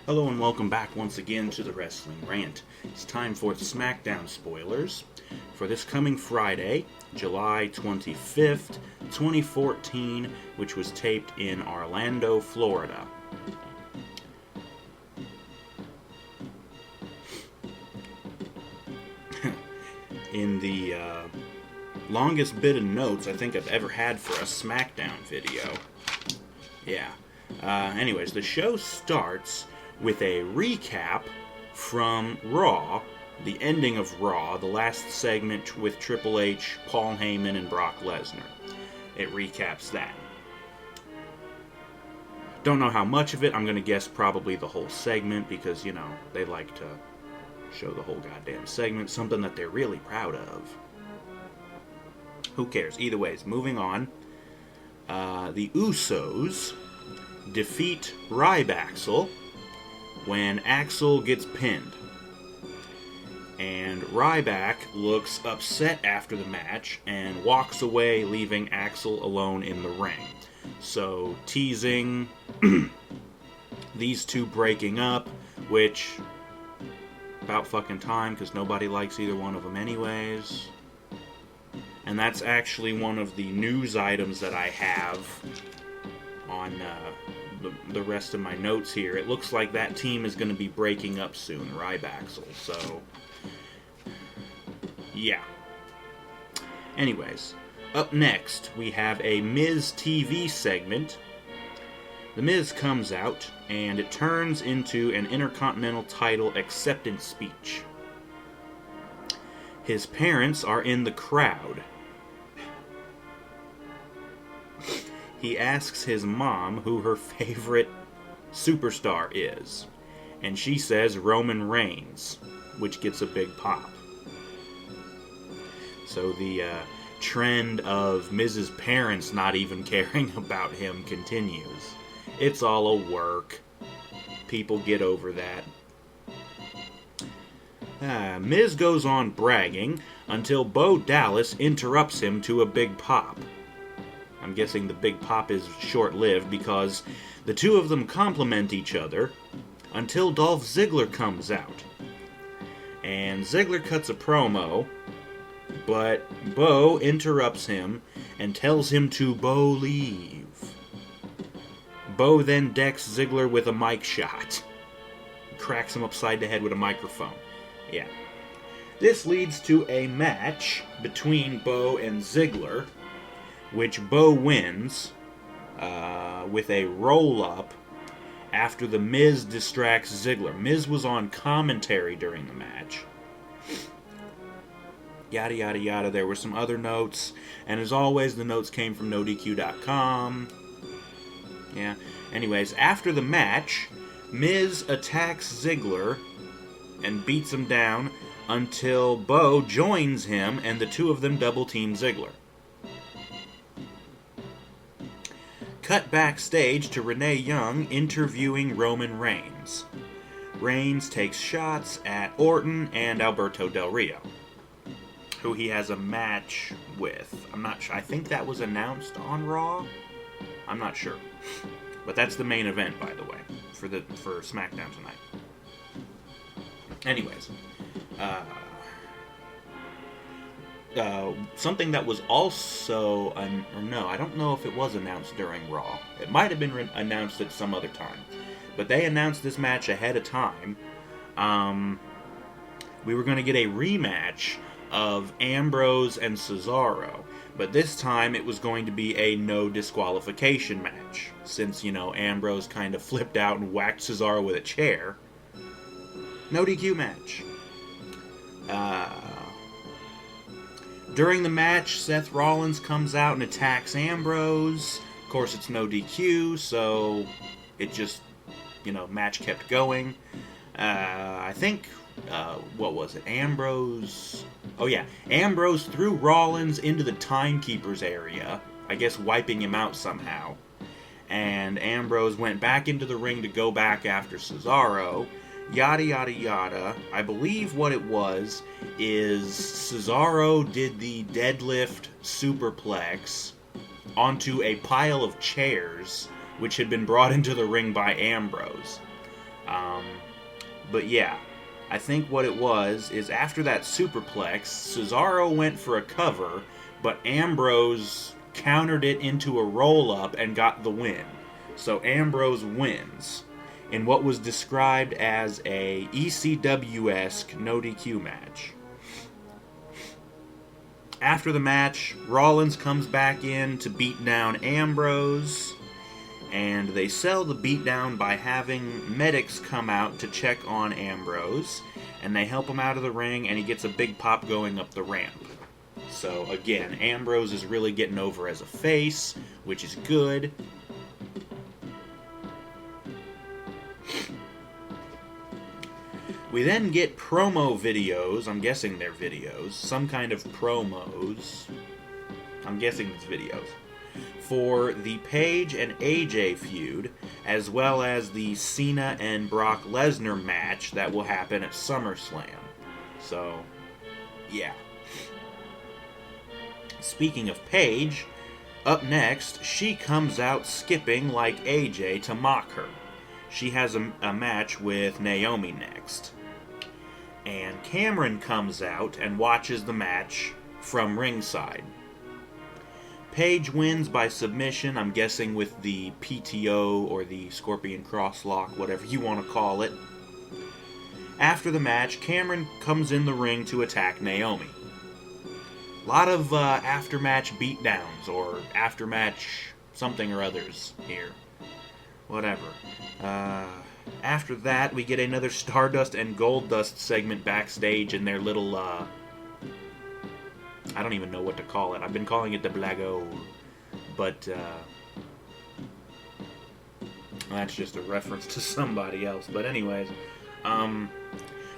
Hello and welcome back once again to the Wrestling Rant. It's time for the SmackDown spoilers for this coming Friday, July 25th, 2014, which was taped in Orlando, Florida. In the longest bit of notes I think I've ever had for a SmackDown video. Yeah. Anyways, the show starts with a recap from Raw, the ending of Raw, the last segment with Triple H, Paul Heyman, and Brock Lesnar. It recaps that. Don't know how much of it. I'm going to guess probably the whole segment because, they like to show the whole goddamn segment, something that they're really proud of. Who cares? Either ways, moving on. The Usos defeat Ryback when Axel gets pinned. And Ryback looks upset after the match and walks away, leaving Axel alone in the ring. So, teasing these two breaking up, which, about fucking time, because nobody likes either one of them anyways. And that's actually one of the news items that I have on the rest of my notes here. It looks like that team is going to be breaking up soon, Ryback. So, yeah. Anyways, up next, we have a Miz TV segment. The Miz comes out, and it turns into an Intercontinental title acceptance speech. His parents are in the crowd. He asks his mom who her favorite superstar is, and she says Roman Reigns, which gets a big pop. So the trend of Miz's parents not even caring about him continues. It's all a work. People get over that. Miz goes on bragging until Bo Dallas interrupts him to a big pop. I'm guessing the big pop is short-lived because the two of them compliment each other until Dolph Ziggler comes out. And Ziggler cuts a promo, but Bo interrupts him and tells him to leave. Bo then decks Ziggler with a mic shot. Cracks him upside the head with a microphone. Yeah. This leads to a match between Bo and Ziggler, which Bo wins with a roll-up after the Miz distracts Ziggler. Miz was on commentary during the match. Yada, yada, yada. There were some other notes. And as always, the notes came from NoDQ.com. Yeah. Anyways, after the match, Miz attacks Ziggler and beats him down until Bo joins him and the two of them double-team Ziggler. Cut backstage to Renee Young interviewing Roman Reigns. Reigns takes shots at Orton and Alberto Del Rio, who he has a match with. I'm not sure. I think that was announced on Raw. I'm not sure. But that's the main event, by the way, for SmackDown tonight. Anyways, something that was also, I don't know if it was announced during Raw. It might have been announced at some other time. But they announced this match ahead of time. We were going to get a rematch of Ambrose and Cesaro. But this time it was going to be a no disqualification match. Since, Ambrose kind of flipped out and whacked Cesaro with a chair. No DQ match. During the match, Seth Rollins comes out and attacks Ambrose. Of course, it's no DQ, so it just, match kept going. I think, what was it? Ambrose... Oh yeah, Ambrose threw Rollins into the timekeeper's area, I guess wiping him out somehow. And Ambrose went back into the ring to go back after Cesaro. Yada, yada, yada. I believe what it was is Cesaro did the deadlift superplex onto a pile of chairs, which had been brought into the ring by Ambrose. But yeah, I think what it was is after that superplex, Cesaro went for a cover, but Ambrose countered it into a roll-up and got the win. So Ambrose wins in what was described as a ECW-esque no DQ match. After the match, Rollins comes back in to beat down Ambrose, and they sell the beatdown by having medics come out to check on Ambrose, and they help him out of the ring, and he gets a big pop going up the ramp. So again, Ambrose is really getting over as a face, which is good. We then get promo videos, I'm guessing they're videos, some kind of promos, I'm guessing it's videos, for the Paige and AJ feud, as well as the Cena and Brock Lesnar match that will happen at SummerSlam. So, yeah. Speaking of Paige, up next, she comes out skipping like AJ to mock her. She has a match with Naomi next. And Cameron comes out and watches the match from ringside. Paige wins by submission, I'm guessing with the PTO or the Scorpion Crosslock, whatever you want to call it. After the match, Cameron comes in the ring to attack Naomi. A lot of after-match beatdowns or after-match something or others here. Whatever. After that, we get another Stardust and Goldust segment backstage in their little, I don't even know what to call it. I've been calling it the Blago, but, that's just a reference to somebody else. But anyways,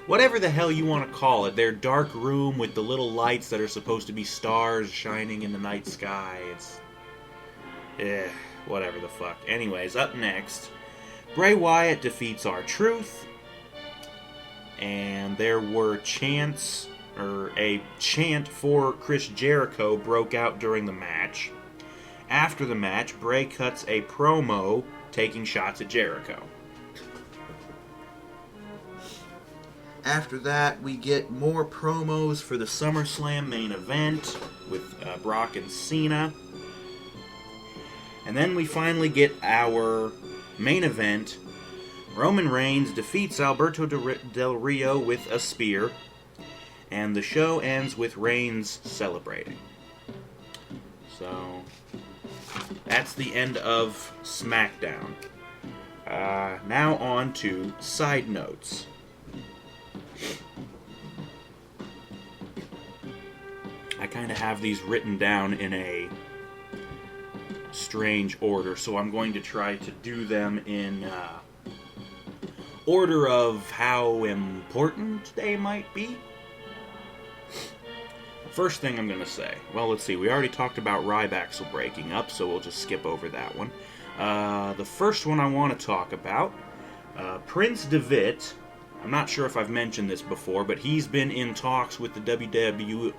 whatever the hell you want to call it, their dark room with the little lights that are supposed to be stars shining in the night sky, it's, whatever the fuck. Anyways, up next, Bray Wyatt defeats R-Truth, and there were chants, or a chant for Chris Jericho broke out during the match. After the match, Bray cuts a promo taking shots at Jericho. After that, we get more promos for the SummerSlam main event with Brock and Cena. And then we finally get our main event. Roman Reigns defeats Alberto Del Rio with a spear, and the show ends with Reigns celebrating. So, that's the end of SmackDown. Now on to side notes. I kind of have these written down in a strange order, so I'm going to try to do them in order of how important they might be. First thing I'm going to say, well, let's see, we already talked about Ryback breaking up, so we'll just skip over that one. The first one I want to talk about, Prince Devitt. I'm not sure if I've mentioned this before, but he's been in talks with the WWE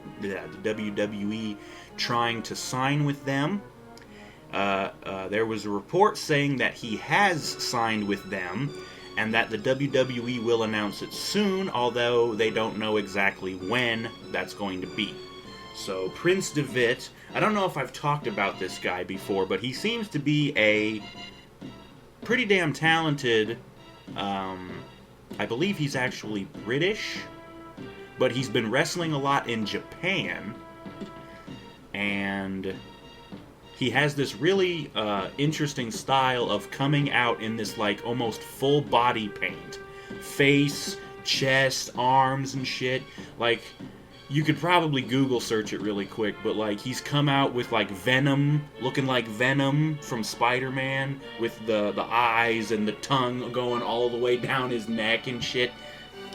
trying to sign with them. There was a report saying that he has signed with them and that the WWE will announce it soon, although they don't know exactly when that's going to be. So Prince Devitt, I don't know if I've talked about this guy before, but he seems to be a pretty damn talented, I believe he's actually British, but he's been wrestling a lot in Japan, and he has this really interesting style of coming out in this, like, almost full body paint. Face, chest, arms, and shit. Like, you could probably Google search it really quick, but, like, he's come out with, like, Venom, looking like Venom from Spider-Man, with the eyes and the tongue going all the way down his neck and shit,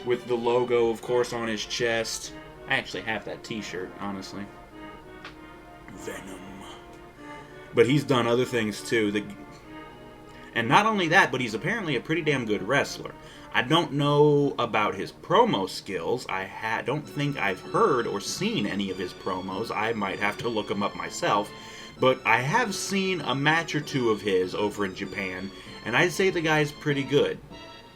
with the logo, of course, on his chest. I actually have that t-shirt, honestly. Venom. But he's done other things too. And not only that, but he's apparently a pretty damn good wrestler. I don't know about his promo skills. I don't think I've heard or seen any of his promos. I might have to look them up myself. But I have seen a match or two of his over in Japan, and I'd say the guy's pretty good.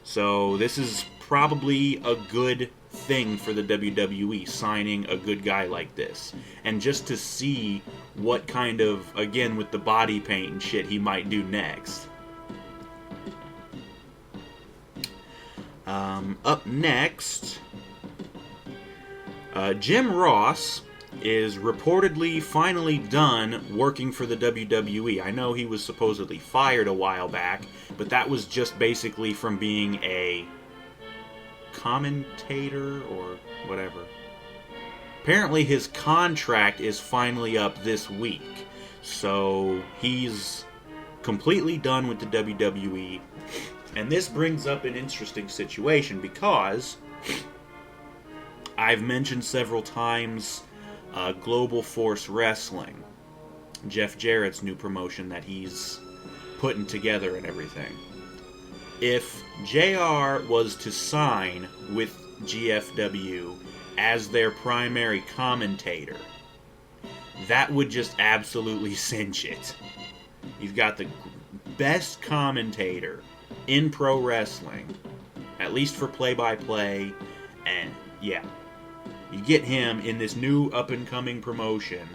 So this is probably a good thing for the WWE, signing a good guy like this. And just to see what kind of, again, with the body paint and shit, he might do next. Up next, Jim Ross is reportedly finally done working for the WWE. I know he was supposedly fired a while back, but that was just basically from being a commentator or whatever. Apparently his contract is finally up this week, so he's completely done with the WWE. And this brings up an interesting situation because I've mentioned several times Global Force Wrestling, Jeff Jarrett's new promotion that he's putting together and everything. If JR was to sign with GFW as their primary commentator, that would just absolutely cinch it. You've got the best commentator in pro wrestling, at least for play-by-play, and yeah, you get him in this new up-and-coming promotion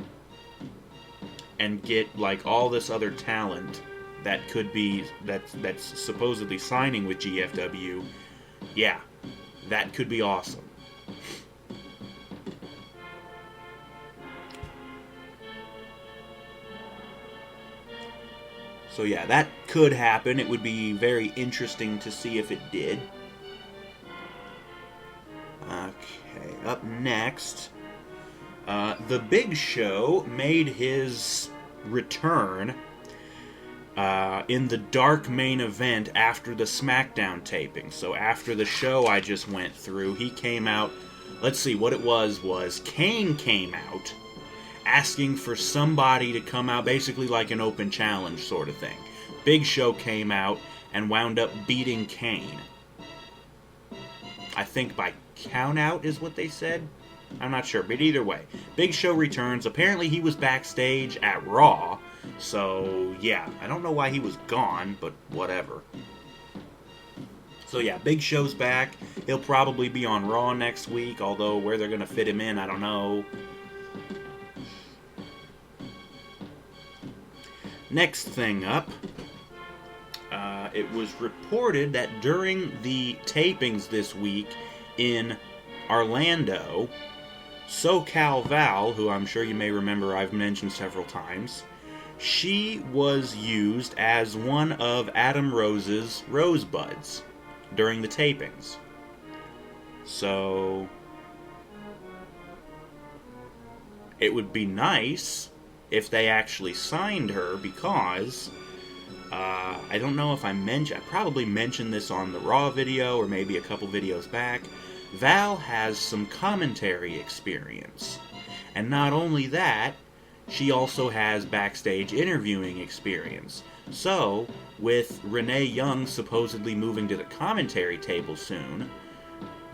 and get like all this other talent that could be that's supposedly signing with GFW. Yeah, that could be awesome. So yeah, that could happen. It would be very interesting to see if it did. Okay, up next, The Big Show made his return in the dark main event after the SmackDown taping. So after the show I just went through, he came out. Let's see, what it was Kane came out asking for somebody to come out, basically like an open challenge sort of thing. Big Show came out and wound up beating Kane. I think by count out is what they said. I'm not sure, but either way, Big Show returns. Apparently he was backstage at Raw, so yeah, I don't know why he was gone, but whatever. So yeah, Big Show's back. He'll probably be on Raw next week, although where they're going to fit him in, I don't know. Next thing up, it was reported that during the tapings this week in Orlando, SoCal Val, who I'm sure you may remember I've mentioned several times, she was used as one of Adam Rose's rosebuds during the tapings. So it would be nice if they actually signed her, because I don't know if I probably mentioned this on the Raw video or maybe a couple videos back. Val has some commentary experience. And not only that, she also has backstage interviewing experience. So, with Renee Young supposedly moving to the commentary table soon,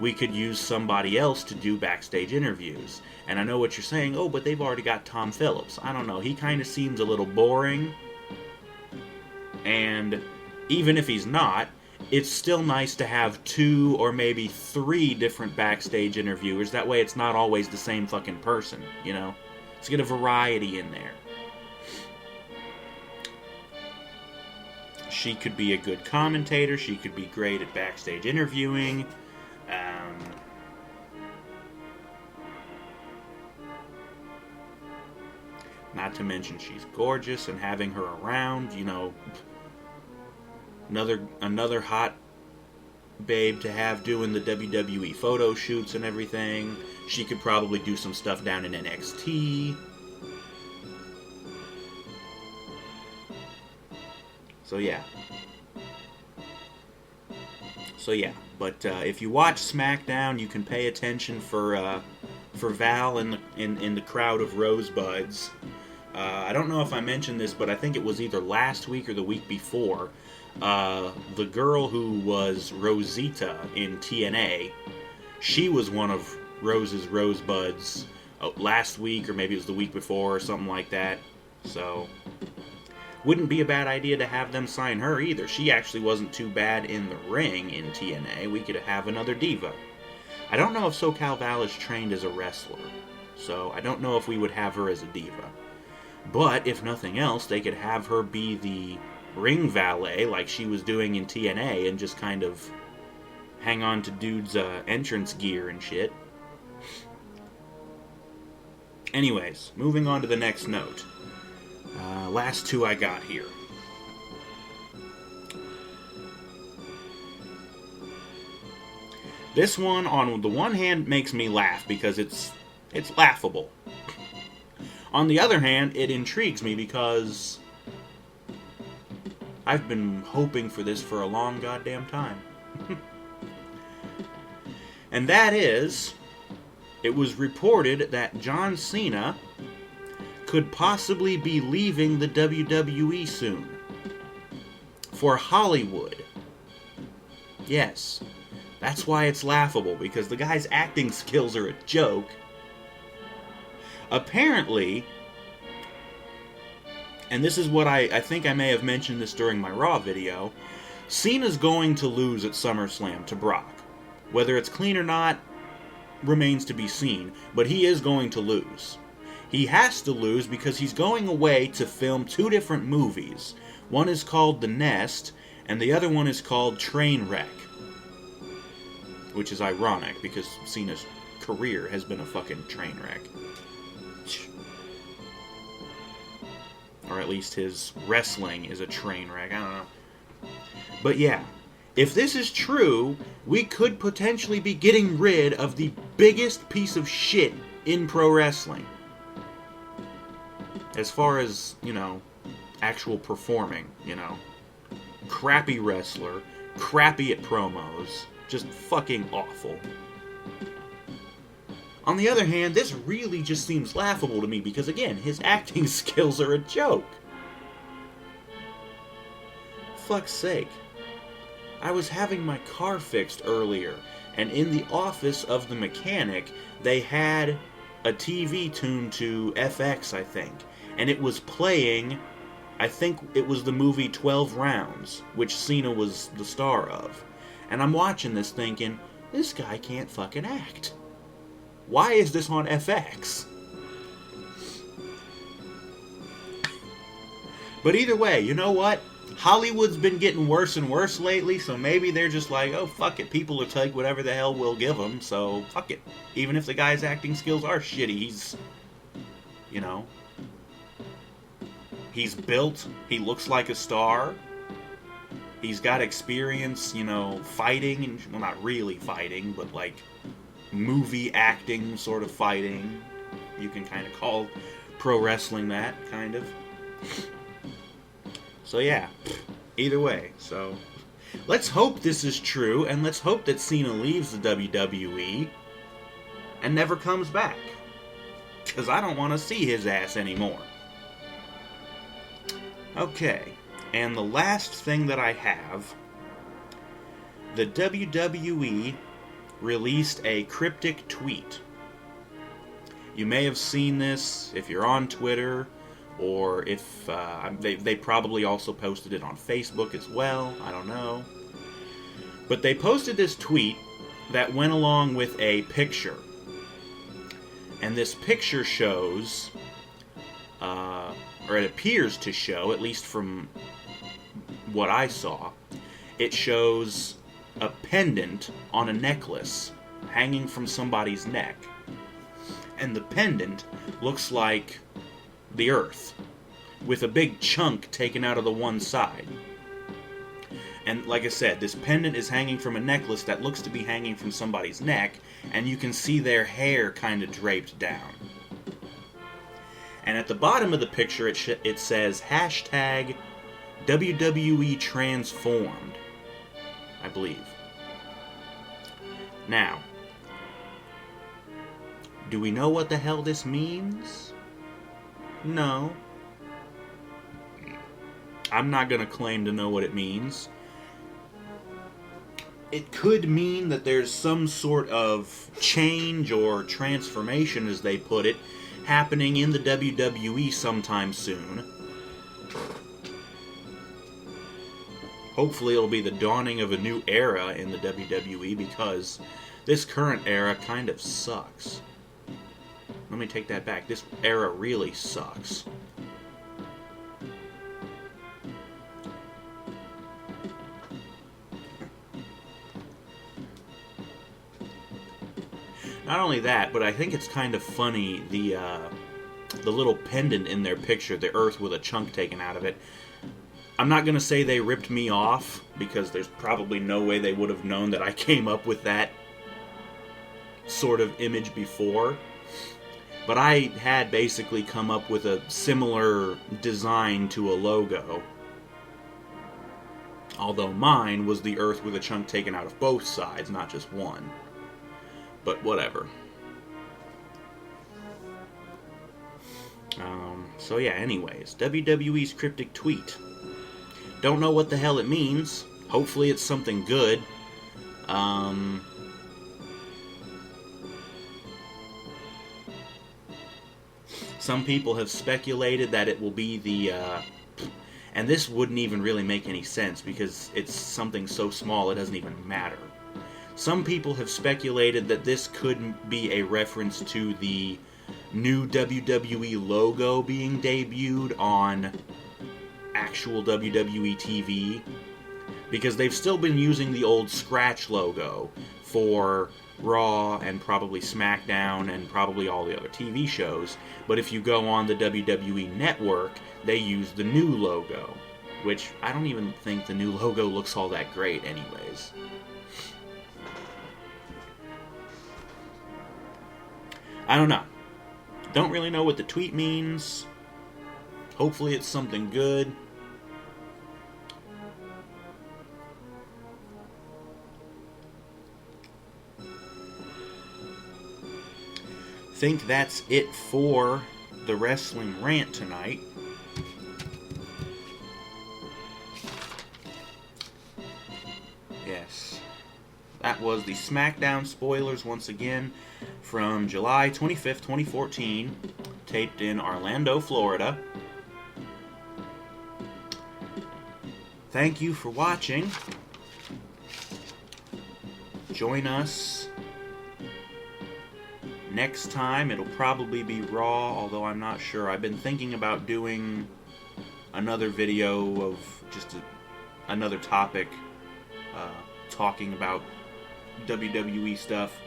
we could use somebody else to do backstage interviews. And I know what you're saying, oh, but they've already got Tom Phillips. I don't know, he kind of seems a little boring. And even if he's not, it's still nice to have 2 or maybe 3 different backstage interviewers. That way it's not always the same fucking person, you know? Let's get a variety in there. She could be a good commentator. She could be great at backstage interviewing. Not to mention she's gorgeous, and having her around, you know, another hot babe to have doing the WWE photo shoots and everything. She could probably do some stuff down in NXT. So yeah, but if you watch SmackDown, you can pay attention for Val in the crowd of rosebuds. I don't know if I mentioned this, but I think it was either last week or the week before. The girl who was Rosita in TNA, she was one of Rose's rosebuds last week, or maybe it was the week before or something like that. So Wouldn't be a bad idea to have them sign her either. She actually wasn't too bad in the ring in TNA. We could have another diva. I don't know if SoCal Val is trained as a wrestler, so I don't know if we would have her as a diva. But, if nothing else, they could have her be the ring valet like she was doing in TNA and just kind of hang on to dudes' entrance gear and shit. Anyways, moving on to the next note. Last two I got here. This one, on the one hand, makes me laugh because it's laughable. On the other hand, it intrigues me because I've been hoping for this for a long goddamn time. And that is, it was reported that John Cena could possibly be leaving the WWE soon. For Hollywood. Yes. That's why it's laughable, because the guy's acting skills are a joke. Apparently, and this is what I think I may have mentioned this during my Raw video, Cena's going to lose at SummerSlam to Brock. Whether it's clean or not remains to be seen, but he is going to lose. He has to lose because he's going away to film 2 different movies. One is called The Nest, and the other one is called Trainwreck. Which is ironic, because Cena's career has been a fucking train wreck. Or at least his wrestling is a train wreck, I don't know. But yeah, if this is true, we could potentially be getting rid of the biggest piece of shit in pro wrestling. As far as, actual performing, Crappy wrestler, crappy at promos, just fucking awful. On the other hand, this really just seems laughable to me because, again, his acting skills are a joke. Fuck's sake. I was having my car fixed earlier, and in the office of the mechanic, they had a TV tuned to FX, I think, and it was playing, I think it was the movie 12 Rounds, which Cena was the star of. And I'm watching this thinking, this guy can't fucking act. Why is this on FX? But either way, you know what? Hollywood's been getting worse and worse lately, so maybe they're just like, oh, fuck it. People will take whatever the hell we'll give them, so fuck it. Even if the guy's acting skills are shitty, he's built, he looks like a star. He's got experience, fighting, and, well, not really fighting, but like movie acting sort of fighting. You can kind of call pro wrestling that, kind of. So yeah, either way. So let's hope this is true, and let's hope that Cena leaves the WWE and never comes back. Because I don't want to see his ass anymore. Okay, and the last thing that I have, the WWE released a cryptic tweet. You may have seen this if you're on Twitter, or if they probably also posted it on Facebook as well. I don't know. But they posted this tweet that went along with a picture. And this picture shows, or it appears to show, at least from what I saw, it shows a pendant on a necklace hanging from somebody's neck. And the pendant looks like the Earth, with a big chunk taken out of the one side. And like I said, this pendant is hanging from a necklace that looks to be hanging from somebody's neck, and you can see their hair kind of draped down. And at the bottom of the picture it says hashtag WWE Transformed, I believe. Now, do we know what the hell this means? No. I'm not going to claim to know what it means. It could mean that there's some sort of change or transformation, as they put it, happening in the WWE sometime soon. Hopefully it'll be the dawning of a new era in the WWE, because this current era kind of sucks. Let me take that back. This era really sucks. Not only that, but I think it's kind of funny, the little pendant in their picture, the Earth with a chunk taken out of it. I'm not going to say they ripped me off, because there's probably no way they would have known that I came up with that sort of image before. But I had basically come up with a similar design to a logo. Although mine was the Earth with a chunk taken out of both sides, not just one. But whatever. So yeah, anyways, WWE's cryptic tweet. Don't know what the hell it means. Hopefully it's something good. Some people have speculated that it will be the... and this wouldn't even really make any sense, because it's something so small it doesn't even matter. Some people have speculated that this could be a reference to the new WWE logo being debuted on actual WWE TV, because they've still been using the old Scratch logo for Raw and probably SmackDown and probably all the other TV shows, but if you go on the WWE Network, they use the new logo, which I don't even think the new logo looks all that great anyways. I don't know. Don't really know what the tweet means. Hopefully it's something good. Think that's it for the Wrestling Rant tonight. Yes. That was the SmackDown spoilers once again from July 25th, 2014, taped in Orlando, Florida. Thank you for watching. Join us next time. It'll probably be Raw, although I'm not sure. I've been thinking about doing another video of just another topic, talking about WWE stuff.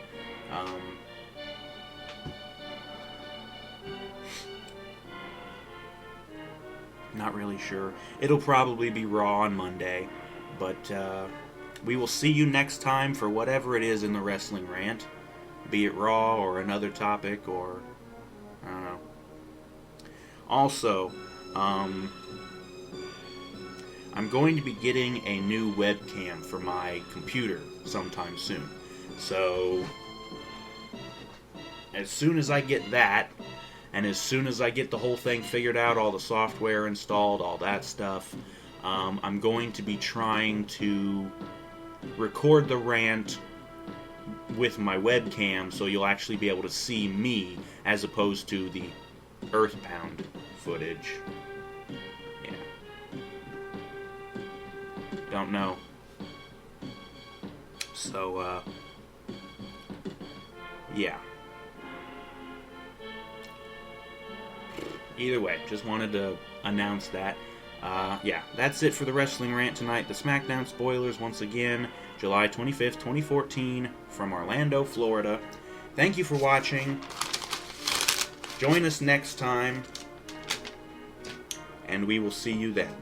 Not really sure. It'll probably be Raw on Monday, but we will see you next time for whatever it is in the Wrestling Rant, be it Raw or another topic, or I don't know. Also, I'm going to be getting a new webcam for my computer sometime soon. So, as soon as I get that, and as soon as I get the whole thing figured out, all the software installed, all that stuff, I'm going to be trying to record the rant with my webcam, so you'll actually be able to see me as opposed to the Earthbound footage. Yeah. Don't know. So, yeah. Either way, just wanted to announce that. Yeah, that's it for the Wrestling Rant tonight. The SmackDown spoilers, once again, July 25th, 2014, from Orlando, Florida. Thank you for watching. Join us next time, and we will see you then.